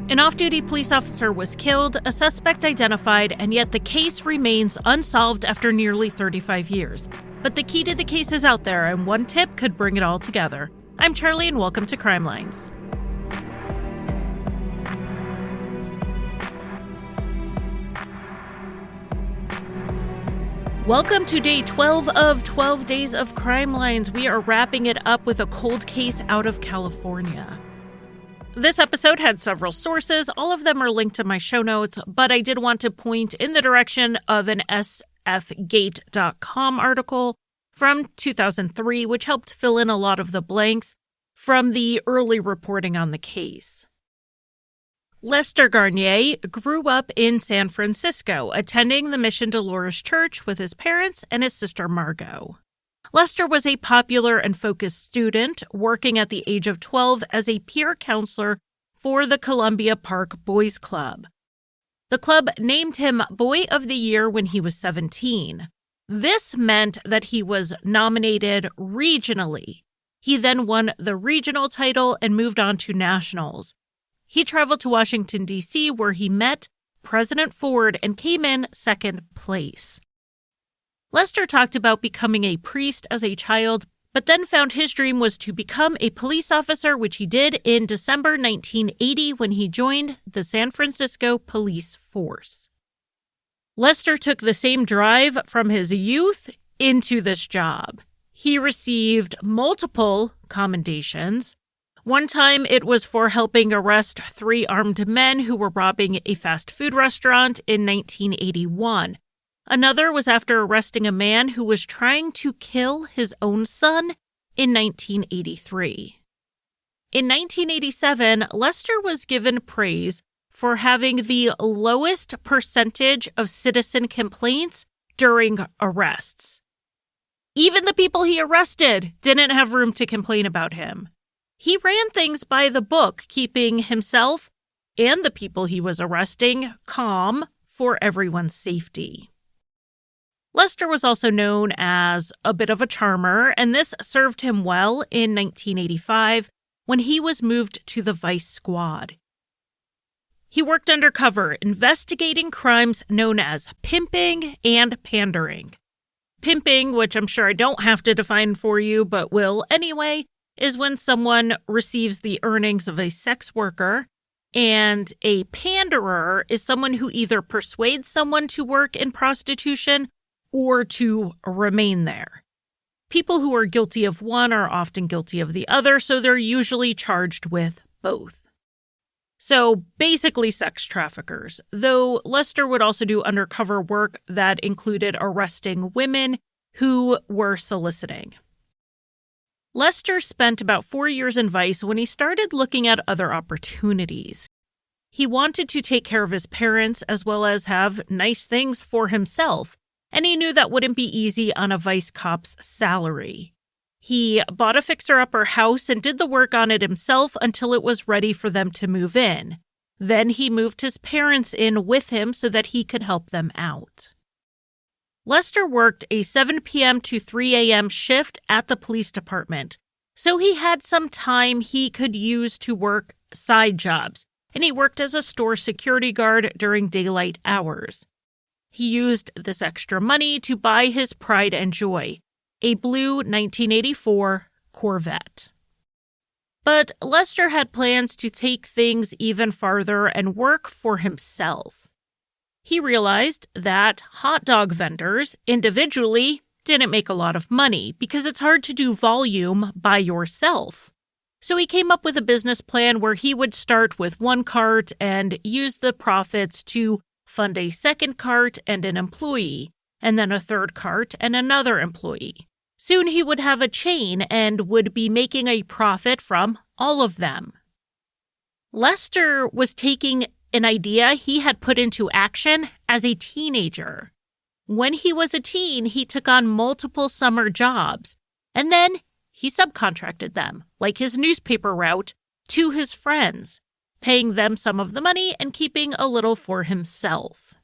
An off-duty police officer was killed, a suspect identified, and yet the case remains unsolved after nearly 35 years. But the key to the case is out there, and one tip could bring it all together. I'm Charlie, and welcome to Crimelines. Welcome to day 12 of 12 days of Crimelines. We are wrapping it up with a cold case out of California. This episode had several sources. All of them are linked to my show notes, but I did want to point in the direction of an sfgate.com article from 2003, which helped fill in a lot of the blanks from the early reporting on the case. Lester Garnier grew up in San Francisco, attending the Mission Dolores Church with his parents and his sister Margot. Lester was a popular and focused student, working at the age of 12 as a peer counselor for the Columbia Park Boys Club. The club named him Boy of the Year when he was 17. This meant that he was nominated regionally. He then won the regional title and moved on to nationals. He traveled to Washington, D.C., where he met President Ford and came in second place. Lester talked about becoming a priest as a child, but then found his dream was to become a police officer, which he did in December 1980 when he joined the San Francisco Police Force. Lester took the same drive from his youth into this job. He received multiple commendations. One time it was for helping arrest 3 armed men who were robbing a fast food restaurant in 1981. Another was after arresting a man who was trying to kill his own son in 1983. In 1987, Lester was given praise for having the lowest percentage of citizen complaints during arrests. Even the people he arrested didn't have room to complain about him. He ran things by the book, keeping himself and the people he was arresting calm for everyone's safety. Lester was also known as a bit of a charmer, and this served him well in 1985 when he was moved to the Vice Squad. He worked undercover, investigating crimes known as pimping and pandering. Pimping, which I'm sure I don't have to define for you, but will anyway, is when someone receives the earnings of a sex worker, and a panderer is someone who either persuades someone to work in prostitution or to remain there. People who are guilty of one are often guilty of the other, so they're usually charged with both. So basically sex traffickers, though Lester would also do undercover work that included arresting women who were soliciting. Lester spent about 4 years in Vice when he started looking at other opportunities. He wanted to take care of his parents as well as have nice things for himself, and he knew that wouldn't be easy on a Vice cop's salary. He bought a fixer-upper house and did the work on it himself until it was ready for them to move in. Then he moved his parents in with him so that he could help them out. Lester worked a 7 p.m. to 3 a.m. shift at the police department, so he had some time he could use to work side jobs, and he worked as a store security guard during daylight hours. He used this extra money to buy his pride and joy, a blue 1984 Corvette. But Lester had plans to take things even farther and work for himself. He realized that hot dog vendors individually didn't make a lot of money because it's hard to do volume by yourself. So he came up with a business plan where he would start with one cart and use the profits to fund a second cart and an employee, and then a third cart and another employee. Soon he would have a chain and would be making a profit from all of them. Lester was taking an idea he had put into action as a teenager. When he was a teen, he took on multiple summer jobs, and then he subcontracted them, like his newspaper route, to his friends, paying them some of the money and keeping a little for himself.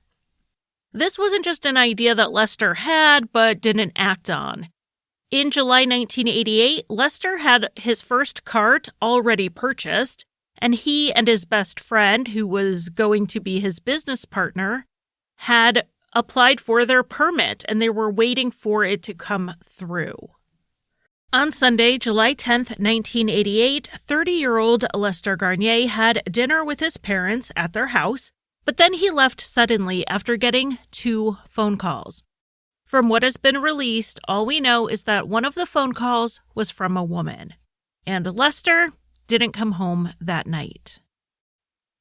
This wasn't just an idea that Lester had but didn't act on. In July 1988, Lester had his first cart already purchased, and he and his best friend, who was going to be his business partner, had applied for their permit, and they were waiting for it to come through. On Sunday, July 10th, 1988, 30-year-old Lester Garnier had dinner with his parents at their house, but then he left suddenly after getting 2 phone calls. From what has been released, all we know is that one of the phone calls was from a woman, and Lester didn't come home that night.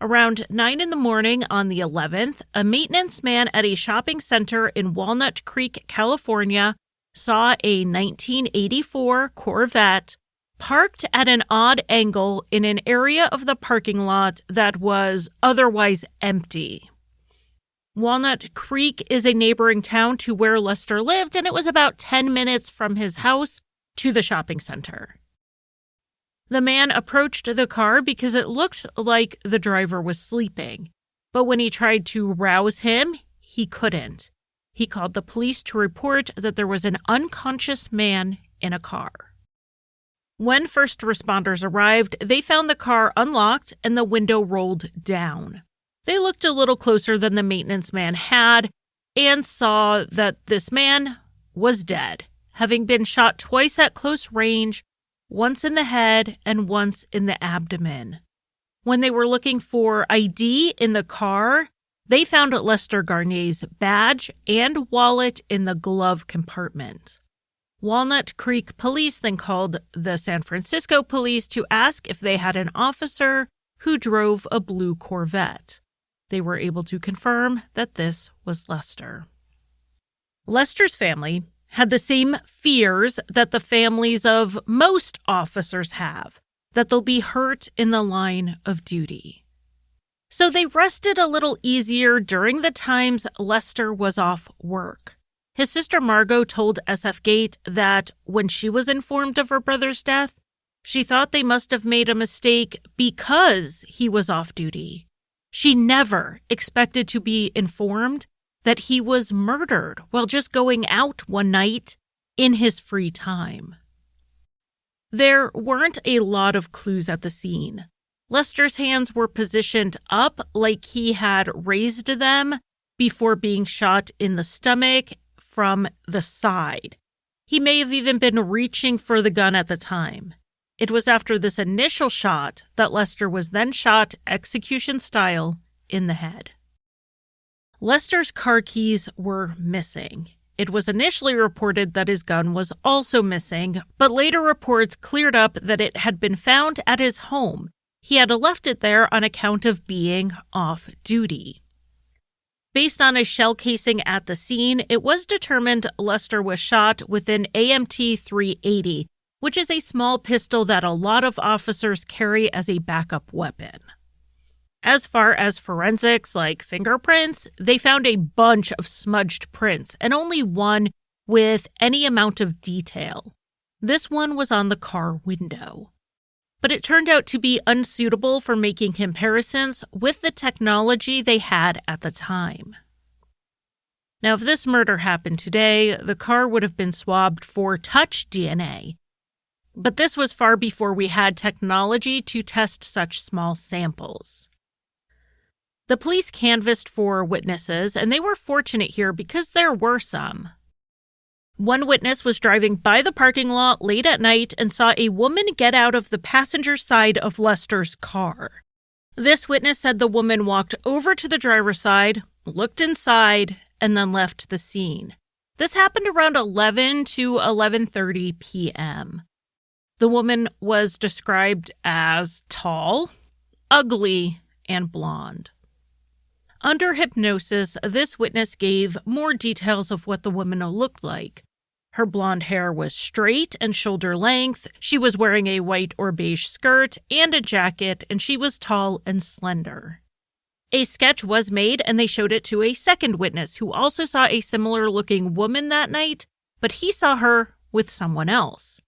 Around 9 in the morning on the 11th, a maintenance man at a shopping center in Walnut Creek, California, saw a 1984 Corvette parked at an odd angle in an area of the parking lot that was otherwise empty. Walnut Creek is a neighboring town to where Lester lived, and it was about 10 minutes from his house to the shopping center. The man approached the car because it looked like the driver was sleeping, but when he tried to rouse him, he couldn't. He called the police to report that there was an unconscious man in a car. When first responders arrived, they found the car unlocked and the window rolled down. They looked a little closer than the maintenance man had and saw that this man was dead, having been shot twice at close range, once in the head and once in the abdomen. When they were looking for ID in the car, they found Lester Garnier's badge and wallet in the glove compartment. Walnut Creek Police then called the San Francisco police to ask if they had an officer who drove a blue Corvette. They were able to confirm that this was Lester. Lester's family had the same fears that the families of most officers have, that they'll be hurt in the line of duty. So they rested a little easier during the times Lester was off work. His sister Margot told SF Gate that when she was informed of her brother's death, she thought they must have made a mistake because he was off duty. She never expected to be informed that he was murdered while just going out one night in his free time. There weren't a lot of clues at the scene. Lester's hands were positioned up like he had raised them before being shot in the stomach from the side. He may have even been reaching for the gun at the time. It was after this initial shot that Lester was then shot execution style in the head. Lester's car keys were missing. It was initially reported that his gun was also missing, but later reports cleared up that it had been found at his home. He had left it there on account of being off duty. Based on a shell casing at the scene, it was determined Lester was shot with an AMT 380, which is a small pistol that a lot of officers carry as a backup weapon. As far as forensics like fingerprints, they found a bunch of smudged prints and only one with any amount of detail. This one was on the car window. But it turned out to be unsuitable for making comparisons with the technology they had at the time. Now, if this murder happened today, the car would have been swabbed for touch DNA. But this was far before we had technology to test such small samples. The police canvassed for witnesses, and they were fortunate here because there were some. One witness was driving by the parking lot late at night and saw a woman get out of the passenger side of Lester's car. This witness said the woman walked over to the driver's side, looked inside, and then left the scene. This happened around 11 to 11:30 p.m. The woman was described as tall, ugly, and blonde. Under hypnosis, this witness gave more details of what the woman looked like. Her blonde hair was straight and shoulder length, she was wearing a white or beige skirt and a jacket, and she was tall and slender. A sketch was made and they showed it to a second witness who also saw a similar-looking woman that night, but he saw her with someone else.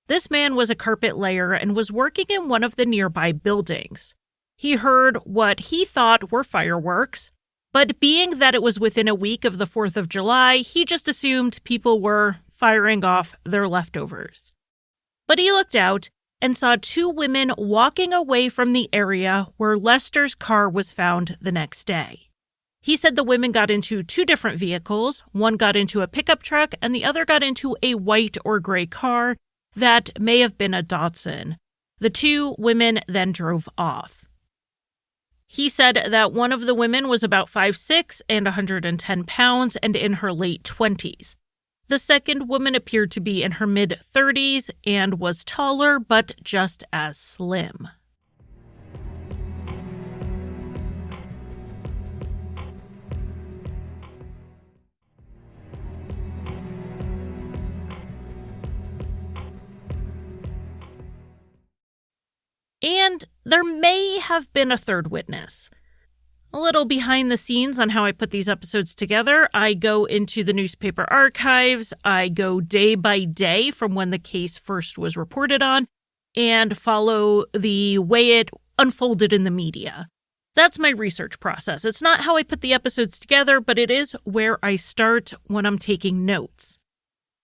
This man was a carpet layer and was working in one of the nearby buildings. He heard what he thought were fireworks, but being that it was within a week of the 4th of July, he just assumed people were firing off their leftovers. But he looked out and saw two women walking away from the area where Lester's car was found the next day. He said the women got into two different vehicles. One got into a pickup truck and the other got into a white or gray car that may have been a Datsun. The two women then drove off. He said that one of the women was about 5'6" and 110 pounds and in her late 20s. The second woman appeared to be in her mid-30s and was taller but just as slim. And there may have been a third witness. A little behind the scenes on how I put these episodes together. I go into the newspaper archives. I go day by day from when the case first was reported on and follow the way it unfolded in the media. That's my research process. It's not how I put the episodes together, but it is where I start when I'm taking notes.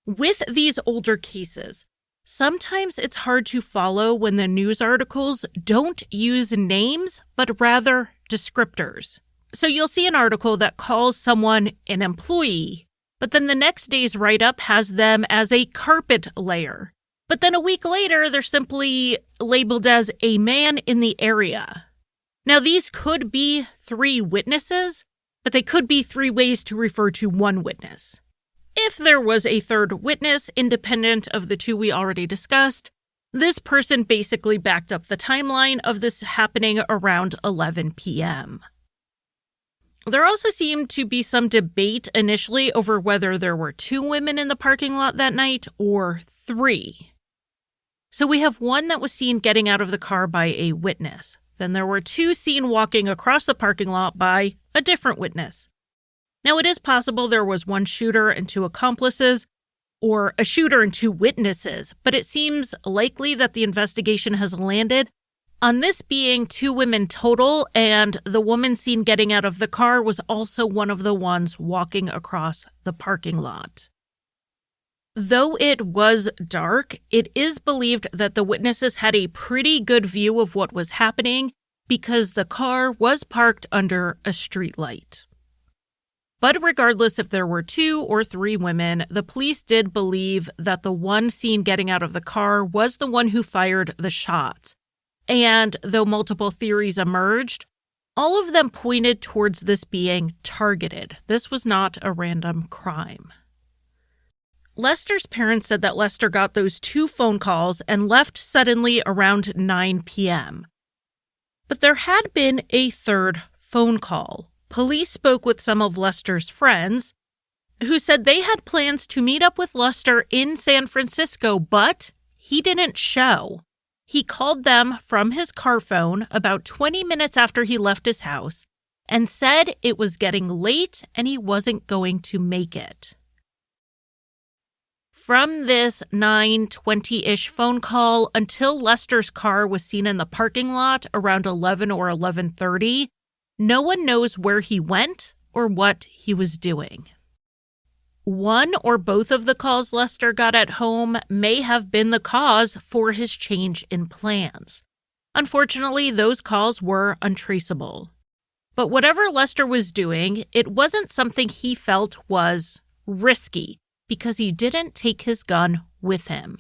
With these older cases, sometimes it's hard to follow when the news articles don't use names, but rather descriptors. So you'll see an article that calls someone an employee, but then the next day's write-up has them as a carpet layer. But then a week later, they're simply labeled as a man in the area. Now, these could be three witnesses, but they could be three ways to refer to one witness. If there was a third witness, independent of the two we already discussed, this person basically backed up the timeline of this happening around 11 p.m. There also seemed to be some debate initially over whether there were two women in the parking lot that night or three. So we have one that was seen getting out of the car by a witness. Then there were two seen walking across the parking lot by a different witness. Now, it is possible there was one shooter and two accomplices, or a shooter and two witnesses, but it seems likely that the investigation has landed on this being two women total, and the woman seen getting out of the car was also one of the ones walking across the parking lot. Though it was dark, it is believed that the witnesses had a pretty good view of what was happening because the car was parked under a streetlight. But regardless if there were two or three women, the police did believe that the one seen getting out of the car was the one who fired the shots. And though multiple theories emerged, all of them pointed towards this being targeted. This was not a random crime. Lester's parents said that Lester got those two phone calls and left suddenly around 9 p.m. But there had been a third phone call. Police spoke with some of Lester's friends, who said they had plans to meet up with Lester in San Francisco, but he didn't show. He called them from his car phone about 20 minutes after he left his house and said it was getting late and he wasn't going to make it. From this 9:20-ish phone call until Lester's car was seen in the parking lot around 11 or 11:30, no one knows where he went or what he was doing. One or both of the calls Lester got at home may have been the cause for his change in plans. Unfortunately, those calls were untraceable. But whatever Lester was doing, it wasn't something he felt was risky because he didn't take his gun with him.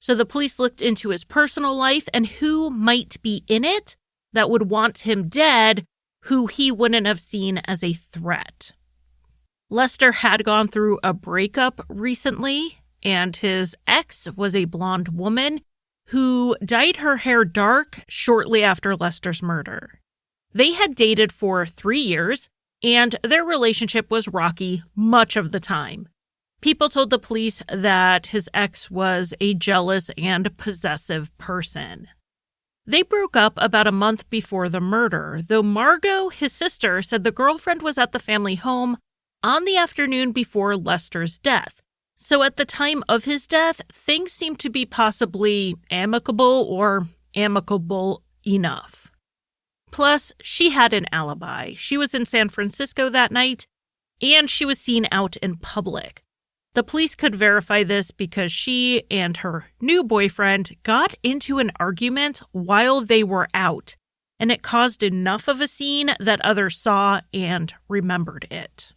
So the police looked into his personal life and who might be in it that would want him dead, who he wouldn't have seen as a threat. Lester had gone through a breakup recently, and his ex was a blonde woman who dyed her hair dark shortly after Lester's murder. They had dated for 3 years, and their relationship was rocky much of the time. People told the police that his ex was a jealous and possessive person. They broke up about a month before the murder, though Margot, his sister, said the girlfriend was at the family home on the afternoon before Lester's death. So at the time of his death, things seemed to be possibly amicable or amicable enough. Plus, she had an alibi. She was in San Francisco that night, and she was seen out in public. The police could verify this because she and her new boyfriend got into an argument while they were out, and it caused enough of a scene that others saw and remembered it.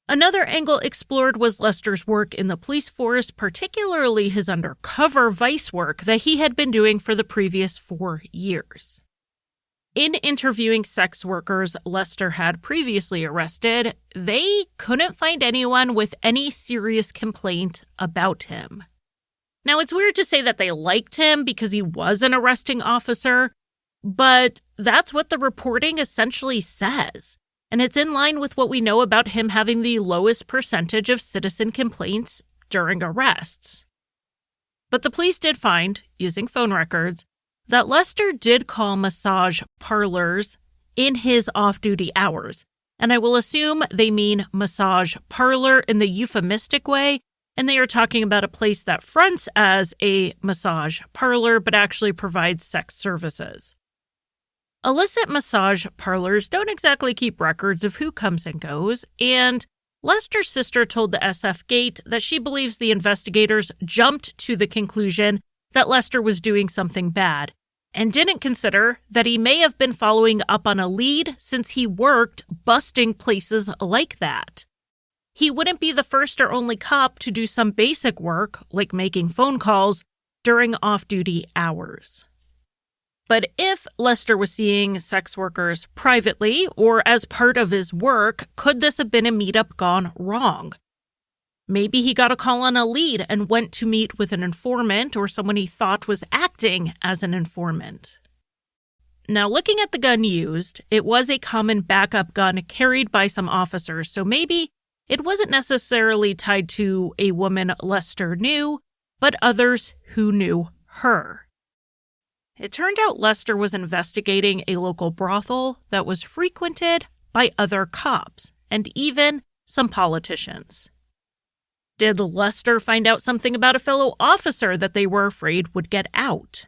Another angle explored was Lester's work in the police force, particularly his undercover vice work that he had been doing for the previous 4 years. In interviewing sex workers Lester had previously arrested, they couldn't find anyone with any serious complaint about him. Now, it's weird to say that they liked him because he was an arresting officer, but that's what the reporting essentially says, and it's in line with what we know about him having the lowest percentage of citizen complaints during arrests. But the police did find, using phone records, that Lester did call massage parlors in his off-duty hours, and I will assume they mean massage parlor in the euphemistic way, and they are talking about a place that fronts as a massage parlor but actually provides sex services. Illicit massage parlors don't exactly keep records of who comes and goes, and Lester's sister told the SF Gate that she believes the investigators jumped to the conclusion that Lester was doing something bad, and didn't consider that he may have been following up on a lead since he worked busting places like that. He wouldn't be the first or only cop to do some basic work, like making phone calls, during off-duty hours. But if Lester was seeing sex workers privately or as part of his work, could this have been a meetup gone wrong? Maybe he got a call on a lead and went to meet with an informant or someone he thought was acting as an informant. Now, looking at the gun used, it was a common backup gun carried by some officers, so maybe it wasn't necessarily tied to a woman Lester knew, but others who knew her. It turned out Lester was investigating a local brothel that was frequented by other cops and even some politicians. Did Lester find out something about a fellow officer that they were afraid would get out?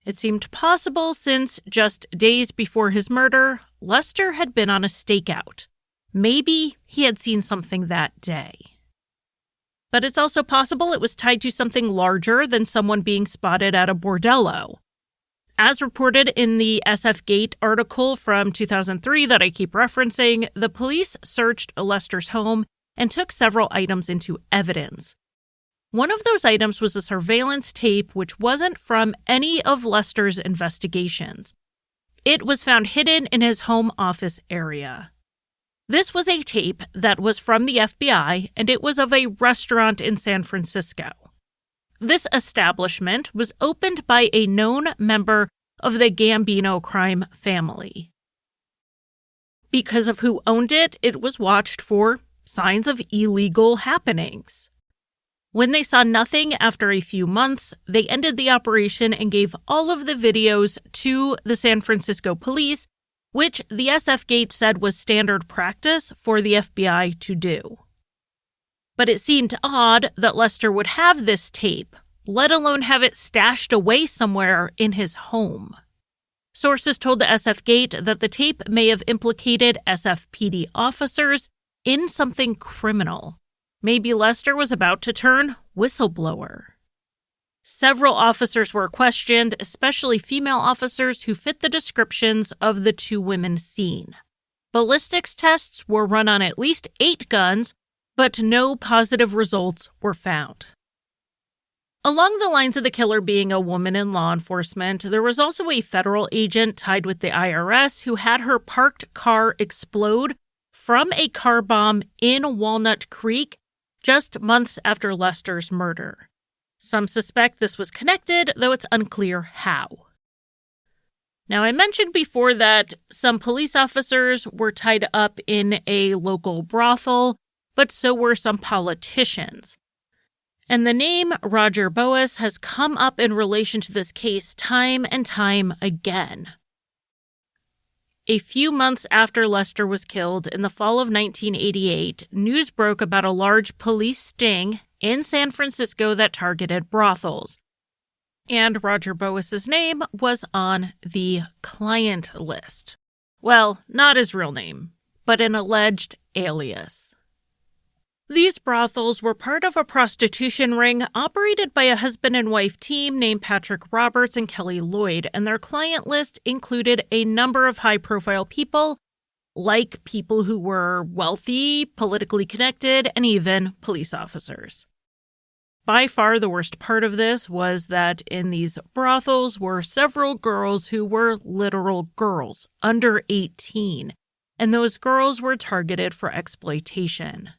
It seemed possible since just days before his murder, Lester had been on a stakeout. Maybe he had seen something that day. But it's also possible it was tied to something larger than someone being spotted at a bordello. As reported in the SF Gate article from 2003 that I keep referencing, the police searched Lester's home and took several items into evidence. One of those items was a surveillance tape which wasn't from any of Lester's investigations. It was found hidden in his home office area. This was a tape that was from the FBI, and it was of a restaurant in San Francisco. This establishment was opened by a known member of the Gambino crime family. Because of who owned it, it was watched for signs of illegal happenings. When they saw nothing after a few months, they ended the operation and gave all of the videos to the San Francisco police, which the SF Gate said was standard practice for the FBI to do. But it seemed odd that Lester would have this tape, let alone have it stashed away somewhere in his home. Sources told the SF Gate that the tape may have implicated SFPD officers in something criminal. Maybe Lester was about to turn whistleblower. Several officers were questioned, especially female officers who fit the descriptions of the two women seen. Ballistics tests were run on at least 8 guns, but no positive results were found. Along the lines of the killer being a woman in law enforcement, there was also a federal agent tied with the IRS who had her parked car explode from a car bomb in Walnut Creek just months after Lester's murder. Some suspect this was connected, though it's unclear how. Now, I mentioned before that some police officers were tied up in a local brothel, but so were some politicians. And the name Roger Boas has come up in relation to this case time and time again. A few months after Lester was killed in the fall of 1988, news broke about a large police sting in San Francisco that targeted brothels. And Roger Boas's name was on the client list. Well, not his real name, but an alleged alias. These brothels were part of a prostitution ring operated by a husband and wife team named Patrick Roberts and Kelly Lloyd, and their client list included a number of high-profile people, like people who were wealthy, politically connected, and even police officers. By far the worst part of this was that in these brothels were several girls who were literal girls, under 18, and those girls were targeted for exploitation.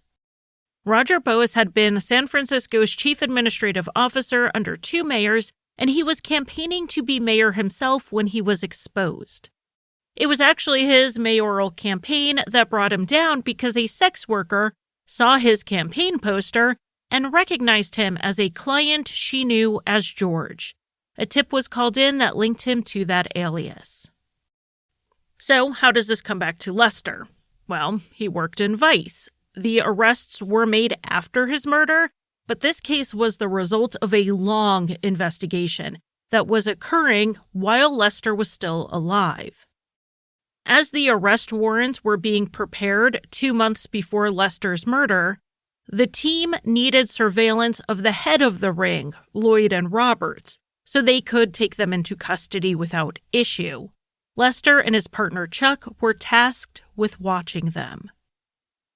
Roger Boas had been San Francisco's chief administrative officer under 2 mayors, and he was campaigning to be mayor himself when he was exposed. It was actually his mayoral campaign that brought him down because a sex worker saw his campaign poster and recognized him as a client she knew as George. A tip was called in that linked him to that alias. So, how does this come back to Lester? Well, he worked in Vice. The arrests were made after his murder, but this case was the result of a long investigation that was occurring while Lester was still alive. As the arrest warrants were being prepared 2 months before Lester's murder, the team needed surveillance of the head of the ring, Lloyd and Roberts, so they could take them into custody without issue. Lester and his partner Chuck were tasked with watching them.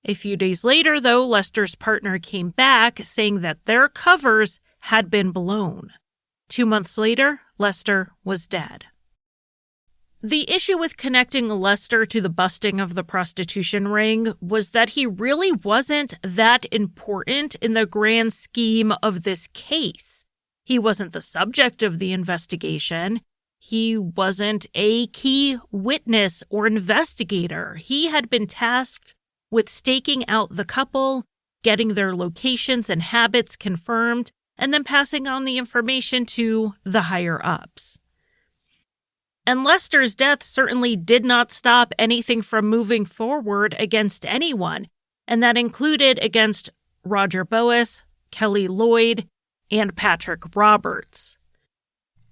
A few days later, though, Lester's partner came back saying that their covers had been blown. 2 months later, Lester was dead. The issue with connecting Lester to the busting of the prostitution ring was that he really wasn't that important in the grand scheme of this case. He wasn't the subject of the investigation. He wasn't a key witness or investigator. He had been tasked with staking out the couple, getting their locations and habits confirmed, and then passing on the information to the higher-ups. And Lester's death certainly did not stop anything from moving forward against anyone, and that included against Roger Boas, Kelly Lloyd, and Patrick Roberts.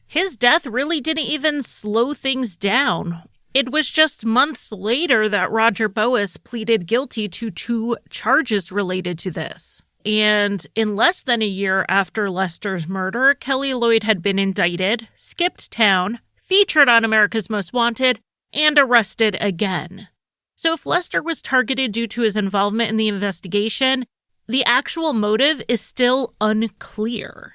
His death really didn't even slow things down. It was just months later that Roger Boas pleaded guilty to 2 charges related to this. And in less than a year after Lester's murder, Kelly Lloyd had been indicted, skipped town, featured on America's Most Wanted, and arrested again. So if Lester was targeted due to his involvement in the investigation, the actual motive is still unclear.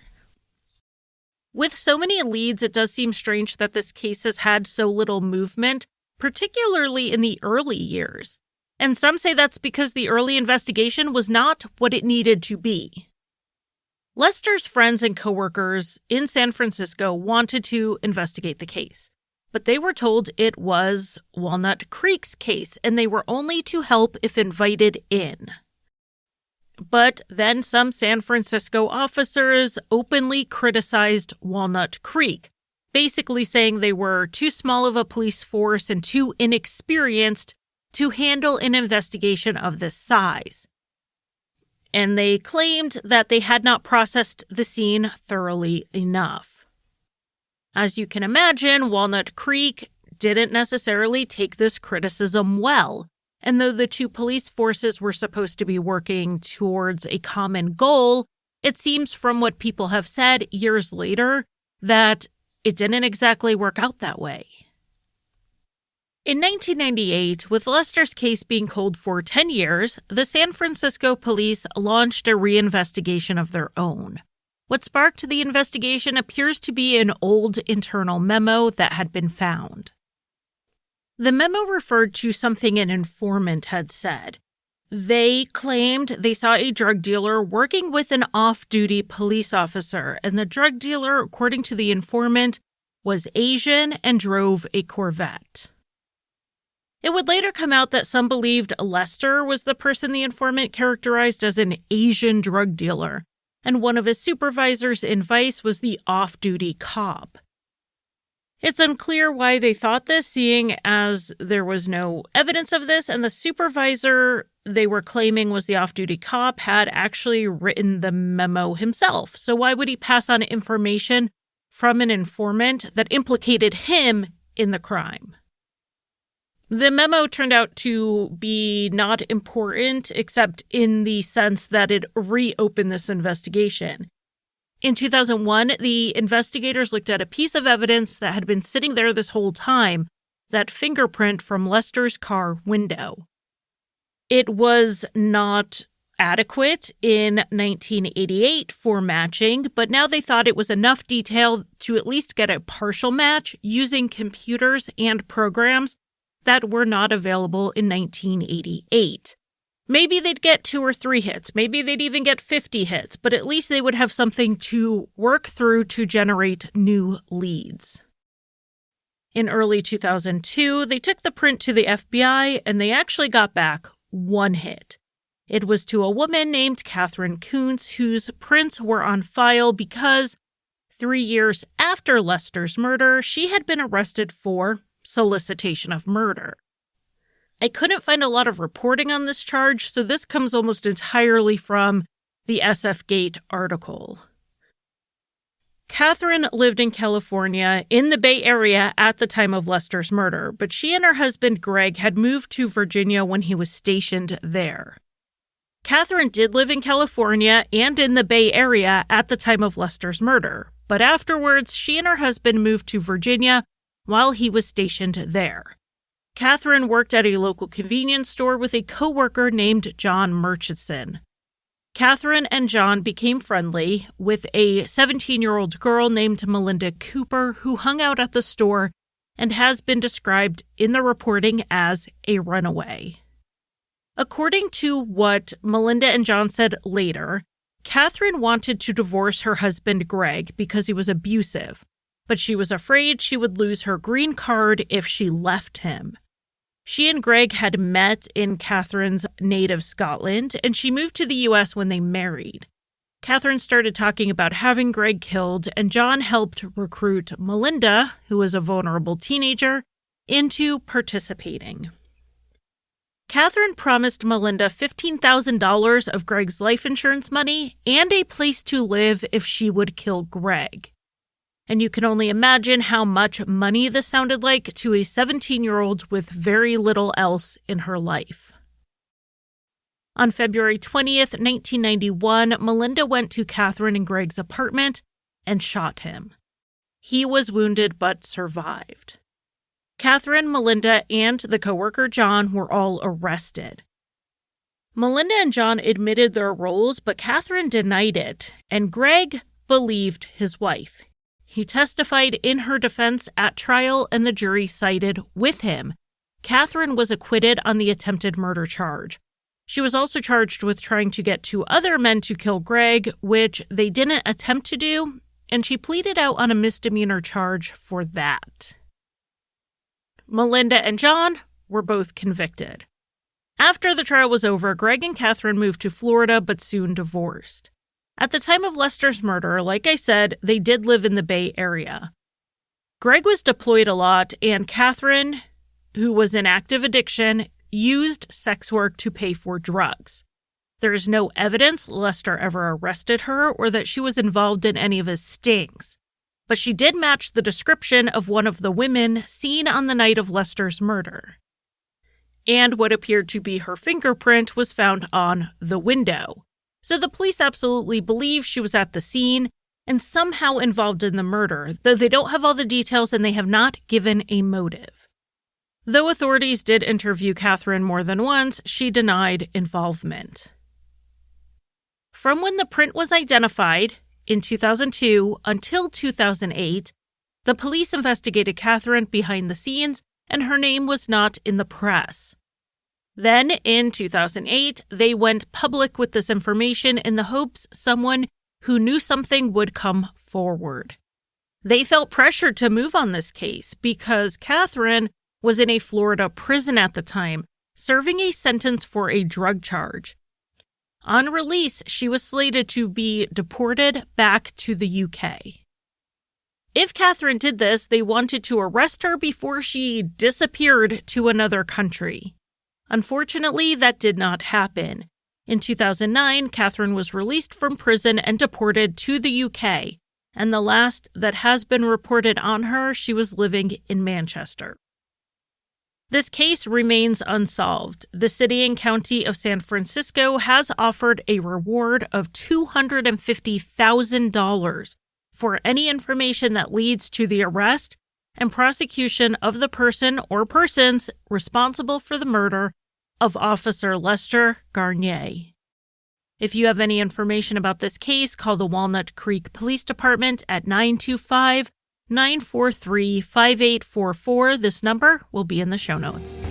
With so many leads, it does seem strange that this case has had so little movement, particularly in the early years. And some say that's because the early investigation was not what it needed to be. Lester's friends and coworkers in San Francisco wanted to investigate the case, but they were told it was Walnut Creek's case, and they were only to help if invited in. But then some San Francisco officers openly criticized Walnut Creek, basically saying they were too small of a police force and too inexperienced to handle an investigation of this size. And they claimed that they had not processed the scene thoroughly enough. As you can imagine, Walnut Creek didn't necessarily take this criticism well. And though the 2 police forces were supposed to be working towards a common goal, it seems from what people have said years later that it didn't exactly work out that way. In 1998, with Lester's case being cold for 10 years, the San Francisco police launched a reinvestigation of their own. What sparked the investigation appears to be an old internal memo that had been found. The memo referred to something an informant had said. They claimed they saw a drug dealer working with an off-duty police officer, and the drug dealer, according to the informant, was Asian and drove a Corvette. It would later come out that some believed Lester was the person the informant characterized as an Asian drug dealer, and one of his supervisors in Vice was the off-duty cop. It's unclear why they thought this, seeing as there was no evidence of this, and the supervisor they were claiming was the off-duty cop had actually written the memo himself. So why would he pass on information from an informant that implicated him in the crime? The memo turned out to be not important, except in the sense that it reopened this investigation. In 2001, the investigators looked at a piece of evidence that had been sitting there this whole time, that fingerprint from Lester's car window. It was not adequate in 1988 for matching, but now they thought it was enough detail to at least get a partial match using computers and programs that were not available in 1988. Maybe they'd get 2 or 3 hits. Maybe they'd even get 50 hits, but at least they would have something to work through to generate new leads. In early 2002, they took the print to the FBI and they actually got back 1 hit. It was to a woman named Catherine Kuntz, whose prints were on file because 3 years after Lester's murder, she had been arrested for solicitation of murder. I couldn't find a lot of reporting on this charge, so this comes almost entirely from the SF Gate article. Catherine lived in California in the Bay Area at the time of Lester's murder, but she and her husband Greg had moved to Virginia when he was stationed there. Catherine did live in California and in the Bay Area at the time of Lester's murder, but afterwards she and her husband moved to Virginia while he was stationed there. Catherine worked at a local convenience store with a co-worker named John Murchison. Catherine and John became friendly with a 17-year-old girl named Melinda Cooper who hung out at the store and has been described in the reporting as a runaway. According to what Melinda and John said later, Catherine wanted to divorce her husband Greg because he was abusive, but she was afraid she would lose her green card if she left him. She and Greg had met in Catherine's native Scotland, and she moved to the U.S. when they married. Catherine started talking about having Greg killed, and John helped recruit Melinda, who was a vulnerable teenager, into participating. Catherine promised Melinda $15,000 of Greg's life insurance money and a place to live if she would kill Greg. And you can only imagine how much money this sounded like to a 17-year-old with very little else in her life. On February 20th, 1991, Melinda went to Catherine and Greg's apartment and shot him. He was wounded but survived. Catherine, Melinda, and the coworker John were all arrested. Melinda and John admitted their roles, but Catherine denied it, and Greg believed his wife. He testified in her defense at trial, and the jury sided with him. Catherine was acquitted on the attempted murder charge. She was also charged with trying to get 2 other men to kill Greg, which they didn't attempt to do, and she pleaded out on a misdemeanor charge for that. Melinda and John were both convicted. After the trial was over, Greg and Catherine moved to Florida, but soon divorced. At the time of Lester's murder, like I said, they did live in the Bay Area. Greg was deployed a lot, and Catherine, who was in active addiction, used sex work to pay for drugs. There is no evidence Lester ever arrested her or that she was involved in any of his stings, but she did match the description of one of the women seen on the night of Lester's murder. And what appeared to be her fingerprint was found on the window. So the police absolutely believe she was at the scene and somehow involved in the murder, though they don't have all the details and they have not given a motive. Though authorities did interview Catherine more than once, she denied involvement. From when the print was identified, in 2002 until 2008, the police investigated Catherine behind the scenes and her name was not in the press. Then, in 2008, they went public with this information in the hopes someone who knew something would come forward. They felt pressured to move on this case because Catherine was in a Florida prison at the time, serving a sentence for a drug charge. On release, she was slated to be deported back to the UK. If Catherine did this, they wanted to arrest her before she disappeared to another country. Unfortunately, that did not happen. In 2009, Catherine was released from prison and deported to the UK, and the last that has been reported on her, she was living in Manchester. This case remains unsolved. The city and county of San Francisco has offered a reward of $250,000 for any information that leads to the arrest and prosecution of the person or persons responsible for the murder of Officer Lester Garnier. If you have any information about this case, call the Walnut Creek Police Department at 925-943-5844. This number will be in the show notes.